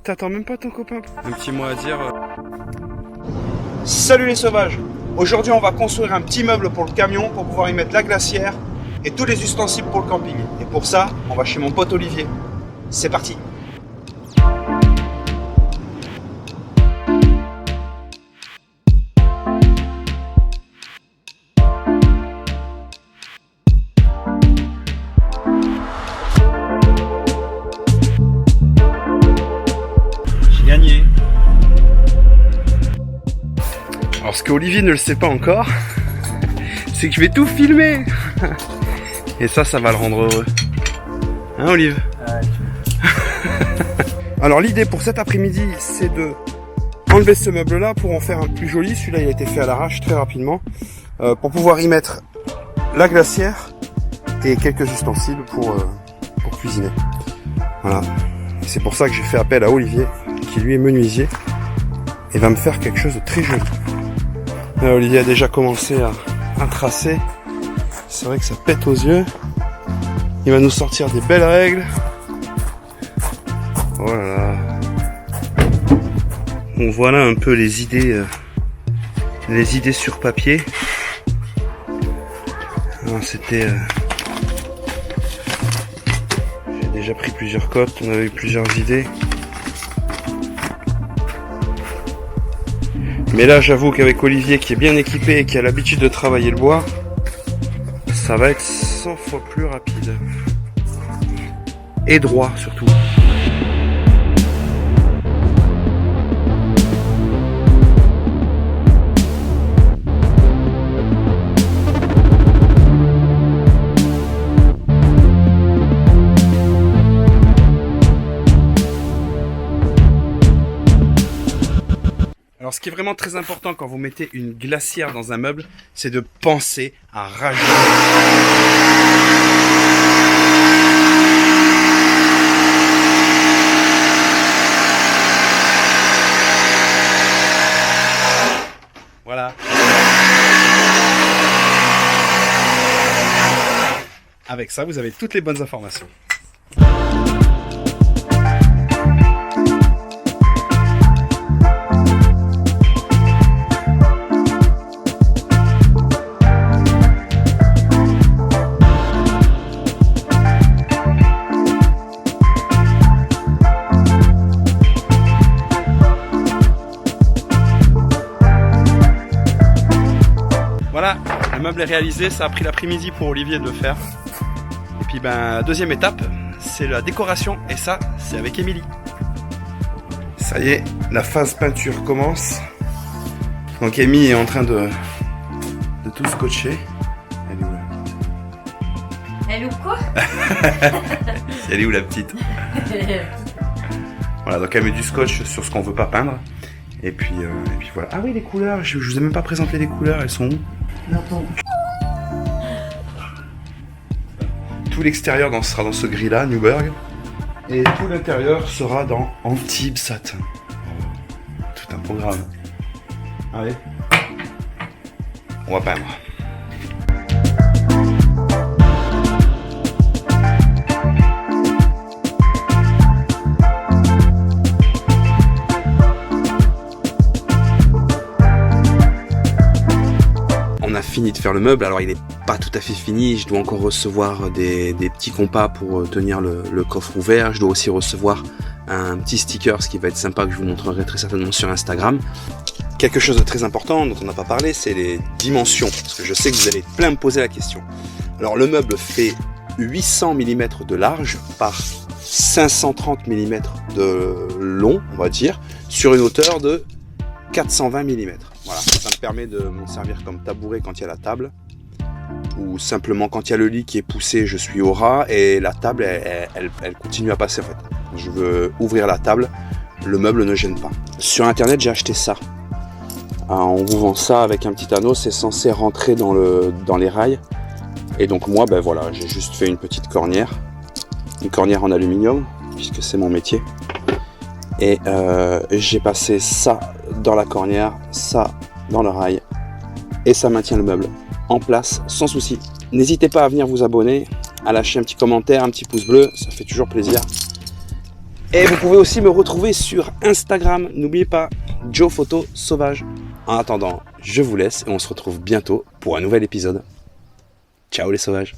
t'attends même pas ton copain? Un petit mot à dire. Salut les sauvages! Aujourd'hui on va construire un petit meuble pour le camion pour pouvoir y mettre la glacière et tous les ustensiles pour le camping. Et pour ça, on va chez mon pote Olivier. C'est parti! Gagné. Alors ce que Olivier ne le sait pas encore, c'est que je vais tout filmer. Et ça va le rendre heureux. Hein Olive? Alors l'idée pour cet après-midi, c'est de enlever ce meuble-là pour en faire un plus joli. Celui-là il a été fait à l'arrache très rapidement. Pour pouvoir y mettre la glacière et quelques ustensiles pour cuisiner. Voilà. C'est pour ça que j'ai fait appel à Olivier, qui lui est menuisier, et va me faire quelque chose de très joli. Là, Olivier a déjà commencé à tracer. C'est vrai que ça pète aux yeux. Il va nous sortir des belles règles. Voilà. Bon, voilà un peu les idées sur papier. C'était... J'ai déjà pris plusieurs cotes, on avait eu plusieurs idées. Mais là, j'avoue qu'avec Olivier, qui est bien équipé et qui a l'habitude de travailler le bois, ça va être 100 fois plus rapide. Et droit, surtout. Alors ce qui est vraiment très important quand vous mettez une glacière dans un meuble, c'est de penser à rajouter. Voilà. Avec ça, vous avez toutes les bonnes informations. Voilà, le meuble est réalisé, ça a pris l'après-midi pour Olivier de le faire. Et puis deuxième étape, c'est la décoration, et ça, c'est avec Émilie. Ça y est, la phase peinture commence. Donc Amy est en train de tout scotcher. Elle est où là? Elle ou quoi? Elle est où la petite? Voilà, donc elle met du scotch sur ce qu'on veut pas peindre. Et puis voilà. Ah oui, les couleurs, je vous ai même pas présenté les couleurs, elles sont où? Tout l'extérieur sera dans ce gris-là, Newburgh. Et tout l'intérieur sera dans Antibes Satin. Tout un programme. Allez. On va peindre. On a fini de faire le meuble, alors il n'est pas tout à fait fini, je dois encore recevoir des petits compas pour tenir le coffre ouvert, je dois aussi recevoir un petit sticker, ce qui va être sympa, que je vous montrerai très certainement sur Instagram. Quelque chose de très important dont on n'a pas parlé, c'est les dimensions, parce que je sais que vous allez plein me poser la question. Alors le meuble fait 800 mm de large par 530 mm de long, on va dire, sur une hauteur de 420 mm. Voilà, ça me permet de m'en servir comme tabouret quand il y a la table, ou simplement quand il y a le lit qui est poussé, je suis au ras, et la table, elle continue à passer en fait. Je veux ouvrir la table, le meuble ne gêne pas. Sur internet, j'ai acheté ça. On vous vend ça avec un petit anneau, c'est censé rentrer dans les rails. Et donc moi, voilà, j'ai juste fait une petite cornière. Une cornière en aluminium, puisque c'est mon métier. Et j'ai passé ça dans la cornière, ça dans le rail, et ça maintient le meuble en place sans souci. N'hésitez pas à venir vous abonner, à lâcher un petit commentaire, un petit pouce bleu, ça fait toujours plaisir. Et vous pouvez aussi me retrouver sur Instagram. N'oubliez pas, Joe Photo Sauvage. En attendant, je vous laisse et on se retrouve bientôt pour un nouvel épisode. Ciao les sauvages.